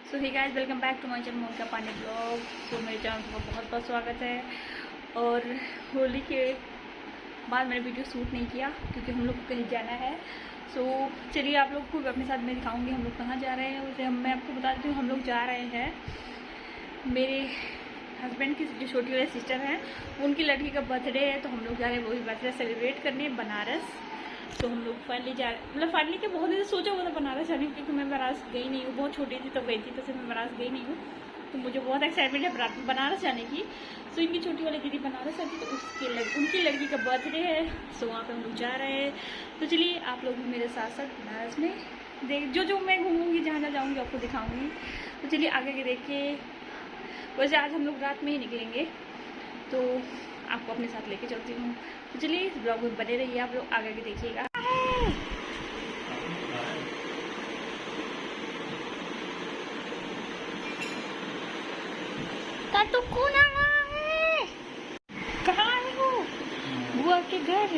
So hey guys, welcome back to my channel Monika Pandey blog. तो मेरे channel पर बहुत बहुत स्वागत है। और होली के बाद मैंने वीडियो शूट नहीं किया क्योंकि हम लोग को कहीं जाना है। सो चलिए आप लोग को अपने साथ में दिखाऊंगी हम लोग कहाँ जा रहे हैं। उसे मैं आपको बता देती हूँ, हम लोग जा रहे हैं मेरे हस्बैंड की जो छोटी वाली सिस्टर हैं उनकी लड़की का बर्थडे है, तो हम लोग जा रहे हैं वही बर्थडे सेलिब्रेट करने बनारस। तो हम लोग फाइनली जा रहे मतलब फाइनली के बहुत दिन से सोचा हुआ था बनारस जाने, क्योंकि मैं बनारस गई नहीं हूँ, बहुत छोटी थी तब गई थी, तो मैं बनारस गई नहीं हूँ। तो मुझे बहुत एक्साइटमेंट है बनारस जाने की। सो इनकी छोटी वाली दीदी बनारस आती, तो उनकी लड़की का बर्थडे है। सो वहाँ पे हम लोग जा रहे हैं। तो चलिए आप लोग भी मेरे साथ साथ बनारस में देख जो मैं घूमूंगी, जहाँ जहाँ जाऊँगी आपको दिखाऊँगी। तो चलिए आगे के देखिए। वैसे आज हम लोग रात में ही निकलेंगे, तो आपको अपने साथ लेके चलती हूँ। तो चलिए इस ब्लॉग में बने रहिए, आप लोग आगे के देखिएगा। तो कौन आ रहा है? कहाँ आए हो? बुआ के घर,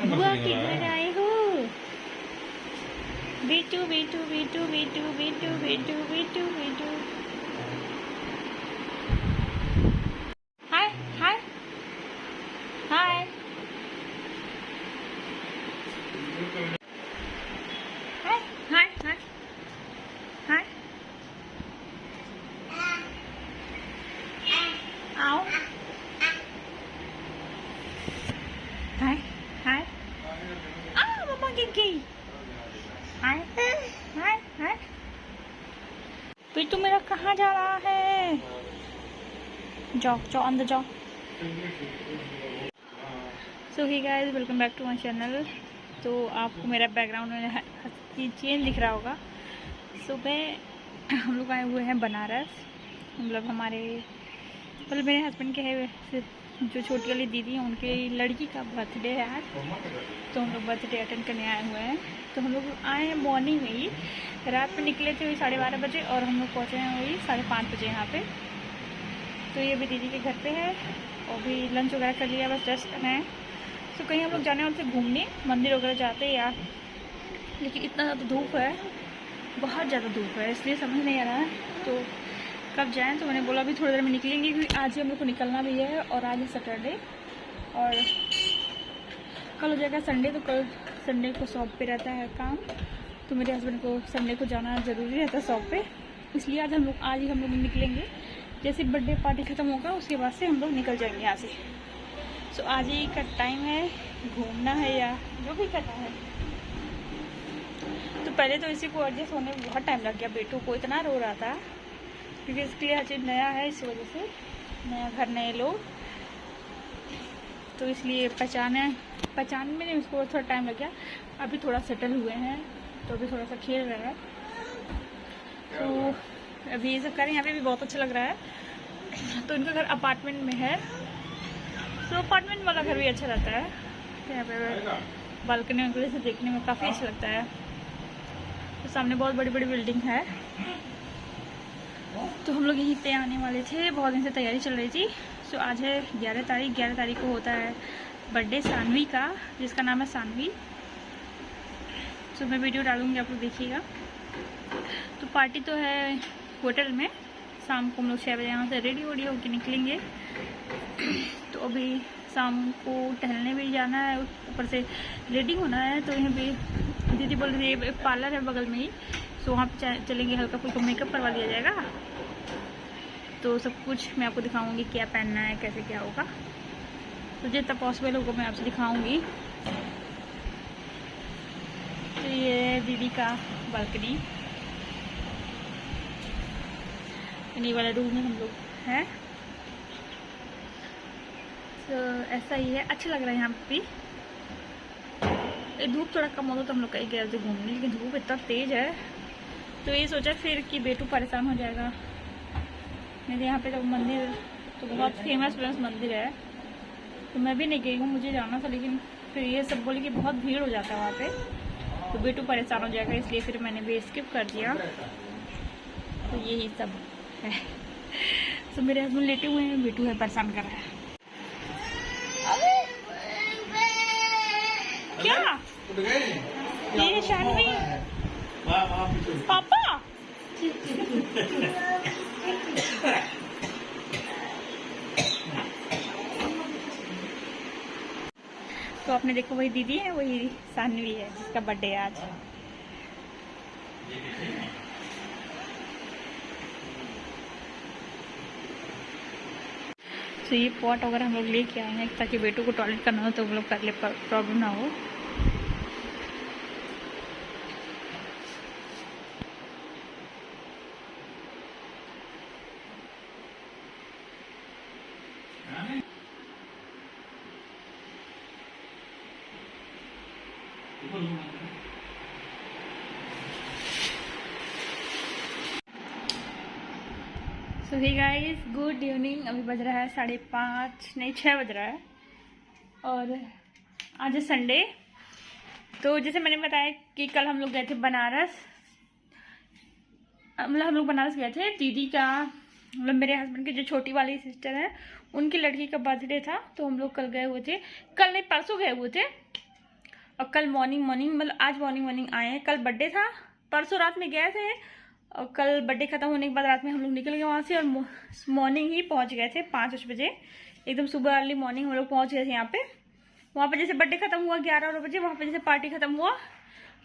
बुआ के घर आए हो। बेटू बेटू बेटू बेटू बेटू बेटू बेटू बेटू। हाय हाय हाय हाय हाय हाय हाय। आओ। हाय हाय। मम्मा गिर गई। हाय हाय हाय। पिट्टू मेरा कहाँ जा रहा है? जाओ जाओ अंदर जाओ। So hi guys, welcome back to my channel. तो आपको मेरा बैकग्राउंड में चेंज दिख रहा होगा। सुबह हम लोग आए हुए हैं बनारस। मतलब मेरे हस्बैंड के है जो छोटी वाली दीदी हैं उनकी लड़की का बर्थडे है आज, तो हम लोग बर्थडे अटेंड करने आए हुए हैं। तो हम लोग आए हैं मॉर्निंग में ही, रात में निकले थे वही 12:30 बजे और हम लोग पहुँचे हैं वही 5:30 बजे यहाँ पे। तो ये भी दीदी के घर पे है और भी लंच वगैरह कर लिया, बस जस्ट हैं। तो कहीं हम लोग जाने वाले थे घूमने, मंदिर वगैरह जाते यार, लेकिन इतना ज़्यादा धूप है, बहुत ज़्यादा धूप है, इसलिए समझ नहीं आ रहा है तो कब जाएं। तो मैंने बोला अभी थोड़ी देर में निकलेंगे, क्योंकि आज ही हम लोग को निकलना भी है और आज है सैटरडे और कल हो जाएगा संडे। तो कल संडे को शॉप पे रहता है काम, तो मेरे हस्बैंड को संडे को जाना ज़रूरी रहता है शॉप पे, इसलिए आज ही हम लोग निकलेंगे। जैसे बर्थडे पार्टी ख़त्म होगा उसके बाद से हम लोग निकल जाएंगे यहाँ से। सो आज ही का टाइम है, घूमना है या जो भी करना है। तो पहले तो इसी को एडजस्ट होने में बहुत टाइम लग गया, बेटू को इतना रो रहा था क्योंकि इसके लिए हर चीज़ नया है, इस वजह से नया घर नए लोग, तो इसलिए पहचान में नहीं उसको थोड़ा टाइम लग गया। अभी थोड़ा सेटल हुए हैं तो अभी थोड़ा सा खेल रहा है, तो अभी ये सब करें। यहाँ पे भी बहुत अच्छा लग रहा है। तो इनका घर अपार्टमेंट में है, तो अपार्टमेंट वाला घर भी अच्छा रहता है। यहाँ पे बालकनी वगैरह से देखने में काफ़ी अच्छा लगता है। तो सामने बहुत बड़ी बड़ी बिल्डिंग है। तो हम लोग यहीं पे आने वाले थे, बहुत दिन से तैयारी चल रही थी। सो आज है 11 तारीख को होता है बर्थडे सानवी का, जिसका नाम है सानवी। सो मैं वीडियो डालूंगी, आप लोग देखिएगा। तो पार्टी तो है होटल में, शाम को हम लोग 6 बजे यहाँ से रेडी होके निकलेंगे। तो अभी शाम को टहलने भी जाना है, ऊपर से रेडी होना है। तो यहाँ पे दीदी बोल रही है पार्लर है बगल में ही, तो वहाँ पे चलेंगे, हल्का फुल्का मेकअप करवा लिया जाएगा। तो सब कुछ मैं आपको दिखाऊंगी, क्या पहनना है, कैसे क्या होगा, तो जितना पॉसिबल होगा मैं आपसे दिखाऊंगी। तो ये दीदी का बालकनी, इन्हीं वाला रूम में हम लोग हैं। तो ऐसा ही है, अच्छा लग रहा है यहाँ पे भी। धूप थोड़ा कम होता तो हम लोग कहीं गए थे घूमने, लेकिन धूप इतना तेज़ है तो ये सोचा फिर कि बेटू परेशान हो जाएगा। मेरे यहाँ पे तो मंदिर तो बहुत फेमस मंदिर है, तो मैं भी नहीं गई हूँ, मुझे जाना था, लेकिन फिर ये सब बोले कि बहुत भीड़ हो जाता है वहाँ पे, तो बेटू परेशान हो जाएगा, इसलिए फिर मैंने भी स्किप कर दिया। तो यही सब है। तो मेरे हस्बैंड लेटे हुए हैं, बेटू है परेशान कर रहा है। क्या ये शानवी पापा तो आपने देखो वही दीदी है, वही सानवी है जिसका बर्थडे है आज। तो ये पॉट अगर हम लोग लेके आए हैं ताकि बेटू को टॉयलेट करना हो तो हम लोग कर ले, प्रॉब्लम ना हो। सो हे गाइस, गुड इवनिंग। अभी बज रहा है 5:30, नहीं 6 बज रहा है और आज है संडे। तो जैसे मैंने बताया कि कल हम लोग गए थे बनारस, मतलब हम लोग बनारस गए थे। दीदी का मतलब मेरे हस्बैंड की जो छोटी वाली सिस्टर है उनकी लड़की का बर्थडे था, तो हम लोग कल गए हुए थे। कल नहीं, परसों गए हुए थे और कल मॉर्निंग मतलब आज मॉर्निंग आए हैं। कल बर्थडे था, परसों रात में गए थे और कल बर्थडे खत्म होने के बाद रात में हम लोग निकल गए वहाँ से और मॉर्निंग ही पहुँच गए थे 5 बजे। एकदम सुबह अर्ली मॉर्निंग हम लोग पहुँच गए थे यहाँ पे। वहाँ पे जैसे बर्थडे खत्म हुआ 11 बजे, वहाँ पे जैसे पार्टी खत्म हुआ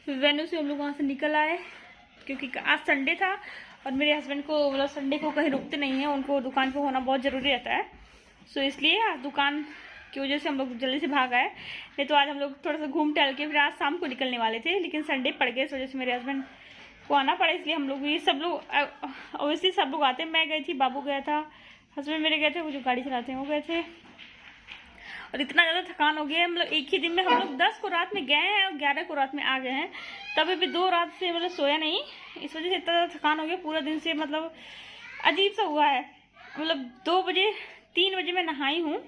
फिर वेन्यू से हम लोग वहाँ से निकल आए, क्योंकि आज संडे था और मेरे हस्बैंड को मतलब संडे को कहीं रुकते नहीं हैं, उनको दुकान पे होना बहुत ज़रूरी रहता है। सो इसलिए दुकान की वजह से हम लोग जल्दी से भाग आए। नहीं तो आज हम लोग थोड़ा सा घूम टहल के फिर आज शाम को निकलने वाले थे, लेकिन संडे पड़ गए इस वजह से मेरे हस्बैंड को आना पड़ा। इसलिए हम लोग भी सब लोग ऑब्वियसली सब लोग आते हैं। मैं गई थी, बाबू गया था, हस्बैंड मेरे गए थे, वो जो गाड़ी चलाते हैं वो गए थे। और इतना ज़्यादा थकान हो गया है, मतलब एक ही दिन में हम लोग 10 को रात में गए हैं और 11 को रात में आ गए हैं। तभी भी 2 रात से मतलब सोया नहीं, इस वजह से इतना ज़्यादा थकान हो गया पूरा दिन से, मतलब अजीब सा हुआ है। मतलब 2 बजे 3 बजे मैं नहाई हूँ।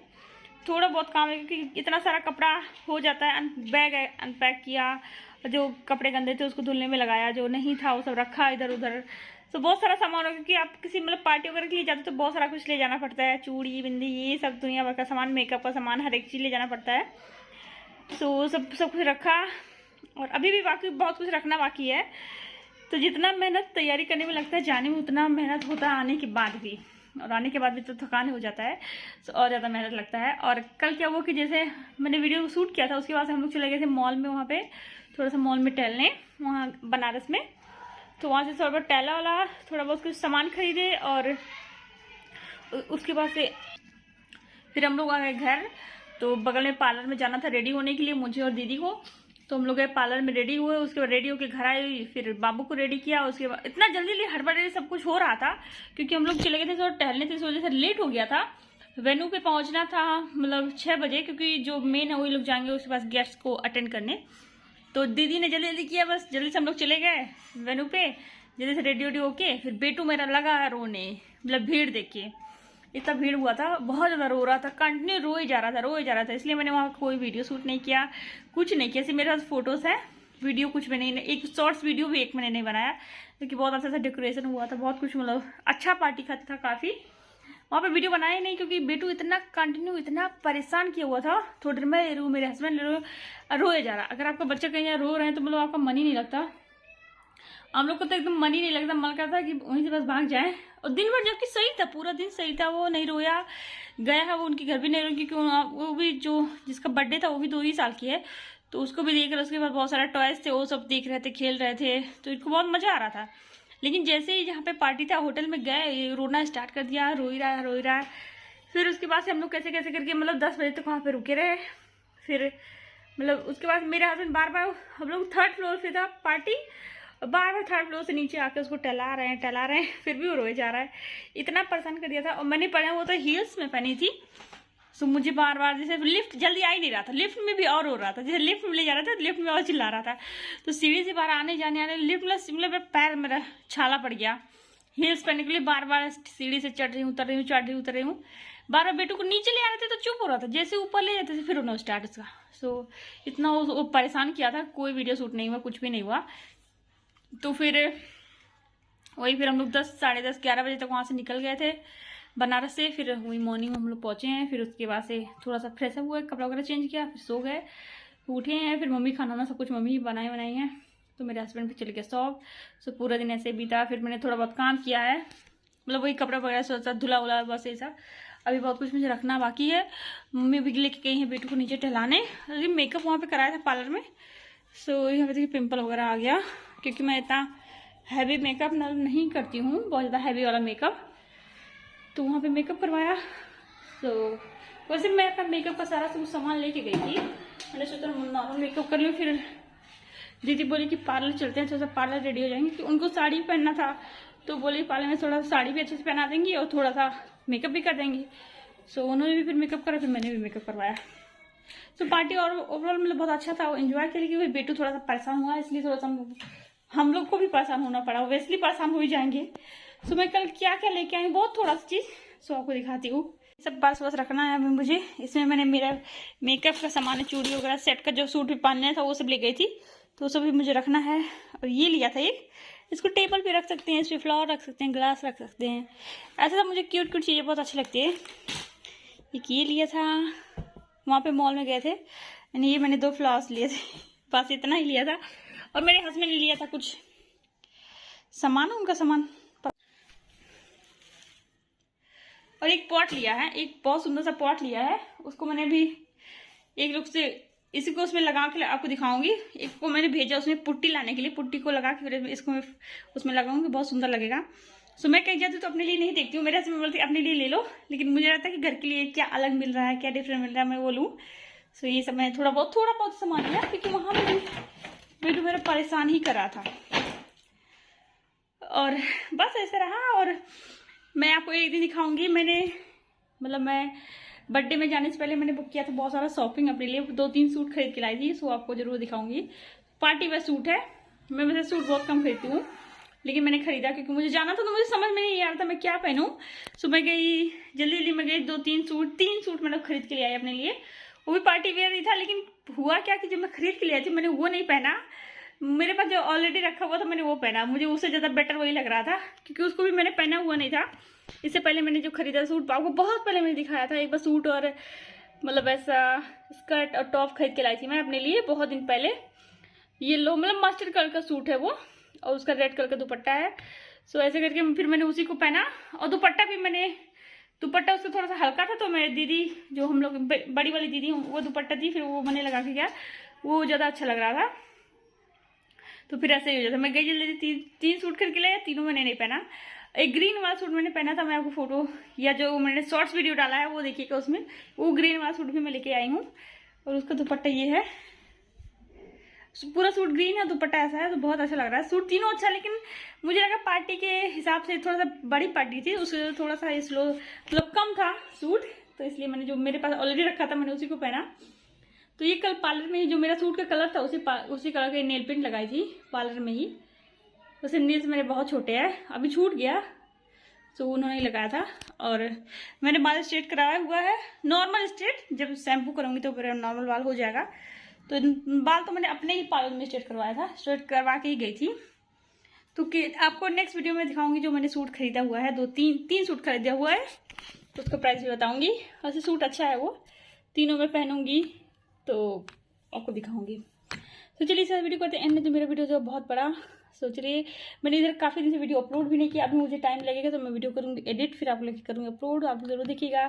थोड़ा बहुत काम है क्योंकि इतना सारा कपड़ा हो जाता है। बैग अनपैक किया, जो कपड़े गंदे थे उसको धुलने में लगाया, जो नहीं था वो सब रखा इधर उधर। तो बहुत सारा सामान हो, क्योंकि आप किसी मतलब पार्टी वगैरह के लिए जाते हो तो बहुत सारा कुछ ले जाना पड़ता है, चूड़ी बिंदी ये सब दुनिया भर का सामान, मेकअप का सामान, हर एक चीज़ ले जाना पड़ता है। तो सब कुछ रखा और अभी भी बाकी बहुत कुछ रखना बाकी है। तो जितना मेहनत तैयारी करने में लगता है जाने में, उतना मेहनत होता है आने के बाद भी, और आने के बाद भी तो थकान हो जाता है, तो और ज़्यादा मेहनत लगता है। और कल क्या हुआ कि जैसे मैंने वीडियो शूट किया था उसके बाद हम लोग चले गए थे मॉल में, वहाँ पे थोड़ा सा मॉल में टहलने, वहाँ बनारस में। तो वहाँ से थोड़ा बहुत टहला वाला, थोड़ा बहुत कुछ सामान खरीदे और उसके बाद से फिर हम लोग आ गए घर। तो बगल में पार्लर में जाना था रेडी होने के लिए मुझे और दीदी को, तो हम लोग गए पार्लर में, रेडी हुए। उसके बाद रेडी होकर घर आए, फिर बाबू को रेडी किया। उसके बाद इतना जल्दी हड़बड़ी सब कुछ हो रहा था क्योंकि हम लोग चले गए थे थोड़ा टहलने थे, इस वजह से लेट हो गया था। वेन्यू पे पहुंचना था मतलब 6 बजे, क्योंकि जो मेन है वही लोग जाएंगे उसके पास गेस्ट को अटेंड करने। तो दीदी ने जल्दी जल्दी किया, बस जल्दी से हम लोग चले गए वेन्यू पे, जल्दी से रेडी वेडी होके। फिर बेटू मेरा लगा है रोने, मतलब भीड़ देख के, इतना भीड़ हुआ था, बहुत ज़्यादा रो रहा था, कंटिन्यू रो ही जा रहा था। इसलिए मैंने वहाँ कोई वीडियो शूट नहीं किया, कुछ नहीं किया। सिर्फ मेरे पास फोटोज़ हैं, वीडियो कुछ भी नहीं, एक शॉर्ट्स वीडियो भी एक मैंने नहीं बनाया, क्योंकि बहुत अच्छा सा डेकोरेशन हुआ था, बहुत कुछ मतलब अच्छा पार्टी था काफ़ी। वहाँ पे वीडियो बनाया नहीं क्योंकि बेटू इतना कंटिन्यू इतना परेशान किया हुआ था। थोड़ी देर में रो, मेरे हस्बैंड रोए जा रहा। अगर आपका बच्चा कहीं रो रहे हैं तो मतलब आपका मन ही नहीं लगता, हम लोग को तो एकदम मन ही नहीं लगता, मन करता है कि वहीं से बस भाग जाए। और दिन भर जबकि सही था, पूरा दिन सही था, वो नहीं रोया। गया है वो उनके घर भी नहीं रोया, क्योंकि वो भी जो जिसका बर्थडे था वो भी 2 ही साल की है, तो उसको भी देख रहे। उसके बाद बहुत सारे टॉयज थे, वो सब देख रहे थे, खेल रहे थे, तो इनको बहुत मजा आ रहा था। लेकिन जैसे ही जहाँ पे पार्टी था होटल में गए, रोना स्टार्ट कर दिया, रो ही रहा है। फिर उसके बाद से हम लोग कैसे कैसे करके मतलब 10 बजे तक वहाँ पे रुके रहे। फिर मतलब उसके बाद मेरे हस्बैंड बार बार, हम लोग 3rd फ्लोर पे था पार्टी, बार बार 3rd फ्लोर से नीचे आके उसको टहला रहे हैं, फिर भी वो रोए जा रहा है, इतना परेशान कर दिया था। और मैंने पहना वो तो हील्स में पहनी थी, सो मुझे बार बार जैसे लिफ्ट जल्दी आ ही नहीं रहा था, लिफ्ट में भी और हो रहा था, जैसे लिफ्ट में ले जा रहा था लिफ्ट में और चिल्ला रहा था। तो सीढ़ी से बाहर आने लिफ्ट में पैर मेरा छाला पड़ गया। हील्स पहनने के लिए बार बार सीढ़ी से चढ़ रही हूँ, उतर रही हूँ। बार बार बेटू को नीचे ले आ रहे थे तो चुप हो रहा था, जैसे ऊपर ले जाते थे फिर रोना स्टार्ट उसका। सो इतना वो परेशान किया था, कोई वीडियो शूट नहीं हुआ, कुछ भी नहीं हुआ। तो फिर फिर हम लोग 10, साढ़े 10, 11 बजे तक वहाँ से निकल गए थे बनारस से। फिर वही मॉर्निंग हम लोग पहुँचे हैं। फिर उसके बाद से थोड़ा सा फ्रेश अप हुए, कपड़ा वगैरह चेंज किया, फिर सो गए, उठे हैं। फिर मम्मी खाना सब कुछ मम्मी ही बनाई हैं। तो मेरे हस्बैंड भी चले गए शॉप। सो पूरा दिन ऐसे बीता। फिर मैंने थोड़ा बहुत काम किया है, मतलब वही कपड़ा वगैरह सोचा धुला उला बस ऐसा। अभी बहुत कुछ मुझे रखना बाकी है। मम्मी भी लेके गई है बेटू को नीचे टहलाने। अभी मेकअप वहाँ पे कराया था पार्लर में। सो यहाँ पे देखिए पिंपल वगैरह आ गया, क्योंकि मैं इतना हैवी मेकअप नहीं करती हूँ, बहुत ज़्यादा हैवी वाला मेकअप। तो वहाँ पे मेकअप करवाया। तो वैसे मैं अपना मेकअप का सारा सब सामान लेके गई थी। मैंने सोचा नॉर्मल मेकअप कर लूँ। फिर दीदी बोली कि पार्लर चलते हैं, थोड़ा सा पार्लर रेडी हो जाएंगे, कि उनको साड़ी पहनना था। तो बोली पार्लर में थोड़ा साड़ी भी अच्छे से पहना देंगी और थोड़ा सा मेकअप भी कर देंगी। सो उन्होंने भी फिर मेकअप करा, फिर मैंने भी मेकअप करवाया। सो पार्टी और ओवरऑल मतलब बहुत अच्छा था, एंजॉय किया। क्योंकि बेटू थोड़ा सा परेशान हुआ, इसलिए थोड़ा सा हम लोग को भी परेशान होना पड़ा। वेस्टली परेशान हो ही जाएंगे। सो मैं कल क्या क्या लेके आई, बहुत थोड़ा सा चीज़ सो आपको दिखाती हूँ। सब पास वास रखना है अभी मुझे। इसमें मैंने मेरा मेकअप का सामान, चूड़ी वगैरह, सेट का जो सूट भी पहनना था वो सब ले गई थी। तो सब भी मुझे रखना है। और ये लिया था एक, इसको टेबल पे रख सकते हैं, इसमें फ्लावर रख सकते हैं, ग्लास रख सकते हैं। ऐसा सब मुझे क्यूट क्यूट चीज़ें बहुत अच्छी लगती है। एक ये लिया था, वहाँ पे मॉल में गए थे। यानी ये मैंने 2 फ्लावर्स लिए थे, बस इतना ही लिया था। और मेरे हस्बैंड ने लिया था कुछ सामान, उनका सामान। और एक पॉट लिया है, एक बहुत सुंदर सा पॉट लिया है। उसको मैंने भी एक लोग से इसी को उसमें लगा के आपको दिखाऊंगी। एक को मैंने भेजा उसमें पुट्टी लाने के लिए, पुट्टी को लगा के फिर इसको मैं उसमें लगाऊंगी, बहुत सुंदर लगेगा। सो मैं कहीं जाती हूँ तो अपने लिए नहीं देखती हूँ, मेरे हस्बैंड बोलते अपने लिए ले लो, लेकिन मुझे लगता है कि घर के लिए क्या अलग मिल रहा है, क्या डिफरेंट मिल रहा है, मैं वो लूँ। सो ये सब मैं थोड़ा बहुत सामान लिया, क्योंकि वहाँ पर भी मेरा परेशान ही कर रहा था। और बस ऐसे रहा। और मैं आपको एक दिन दिखाऊंगी। मैं बर्थडे में जाने से पहले मैंने बुक किया था बहुत सारा शॉपिंग अपने लिए, 2-3 सूट खरीद के लाई थी। सो आपको जरूर दिखाऊंगी। पार्टी वेयर सूट है। मैं वैसे सूट बहुत कम खरीदती हूँ, लेकिन मैंने खरीदा क्योंकि मुझे जाना था। तो मुझे समझ में नहीं आ रहा था मैं क्या पहनूं। सो मैं गई जल्दी में गई, 3 सूट मैंने खरीद के लिए आई अपने लिए। वो भी पार्टी वेयर ही था, लेकिन हुआ क्या कि जब मैं खरीद के लिए आई थी मैंने वो नहीं पहना। मेरे पास जो ऑलरेडी रखा हुआ था मैंने वो पहना। मुझे उससे ज़्यादा बेटर वही लग रहा था, क्योंकि उसको भी मैंने पहना हुआ नहीं था। इससे पहले मैंने जो खरीदा सूट, आपको बहुत पहले मैंने दिखाया था एक बार सूट, और मतलब ऐसा स्कर्ट और टॉप खरीद के लाई थी मैं अपने लिए बहुत दिन पहले। येलो मतलब मस्टर्ड कलर का सूट है वो, और उसका रेड कलर का दुपट्टा है। सो ऐसे करके फिर मैंने उसी को पहना। और दुपट्टा उसका थोड़ा सा हल्का था, तो मेरी दीदी जो हम लोग बड़ी वाली दीदी वो दुपट्टा थी, फिर वो मैंने लगा के गया, वो ज़्यादा अच्छा लग रहा था। तो फिर ऐसे ही हो जाता। मैं गई जल्दी 3 सूट खरीद के लाया, तीनों मैंने नहीं पहना। एक ग्रीन वाला सूट मैंने पहना था, मैं आपको फोटो या जो मैंने शॉर्ट्स वीडियो डाला है वो देखिएगा, उसमें वो ग्रीन वाला सूट भी मैं लेके आई हूँ। और उसका दुपट्टा ये है, पूरा सूट ग्रीन है, दुपट्टा ऐसा है, तो बहुत अच्छा लग रहा है। सूट तीनों अच्छा, लेकिन मुझे लगा पार्टी के हिसाब से थोड़ा सा बड़ी पार्टी थी, उससे थोड़ा सा स्लो मतलब कम था सूट, तो इसलिए मैंने जो मेरे पास ऑलरेडी रखा था मैंने उसी को पहना। तो ये कल पार्लर में ही जो मेरा सूट का कलर था उसी कलर के नेल पेंट लगाई थी पार्लर में ही। वैसे नेल्स मेरे बहुत छोटे हैं, अभी छूट गया, तो उन्होंने लगाया था। और मैंने बाल स्ट्रेट कराया हुआ है, नॉर्मल स्ट्रेट, जब शैम्पू करूँगी तो मेरा नॉर्मल बाल हो जाएगा। तो बाल तो मैंने अपने ही पार्लर में स्ट्रेट करवाया था, स्ट्रेट करवा के ही गई थी। तो आपको नेक्स्ट वीडियो में दिखाऊंगी जो मैंने सूट खरीदा हुआ है, 2-3 सूट खरीदा हुआ है, तो उसका प्राइस भी बताऊंगी। वैसे सूट अच्छा है, वो तीनों में पहनूंगी तो आपको दिखाऊंगी। तो चलिए सर वीडियो करते हैं, तो मेरा वीडियो जो बहुत बड़ा, सोच रही है मैंने इधर काफ़ी दिन से वीडियो अपलोड भी नहीं किया। अभी मुझे टाइम लगेगा तो मैं वीडियो करूँगी एडिट, फिर आप लोग करूँगी अपलोड, आप जरूर देखिएगा।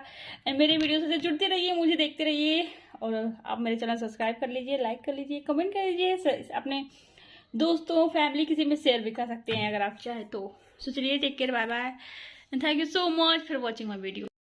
एंड मेरे वीडियो से जुड़ते रहिए, मुझे देखते रहिए। और आप मेरे चैनल सब्सक्राइब कर लीजिए, लाइक कर लीजिए, कमेंट कर लीजिए, अपने दोस्तों फैमिली किसी में शेयर भी कर सकते हैं अगर आप चाहें तो। सो चलिए take care, bye bye and thank you so much for watching my video.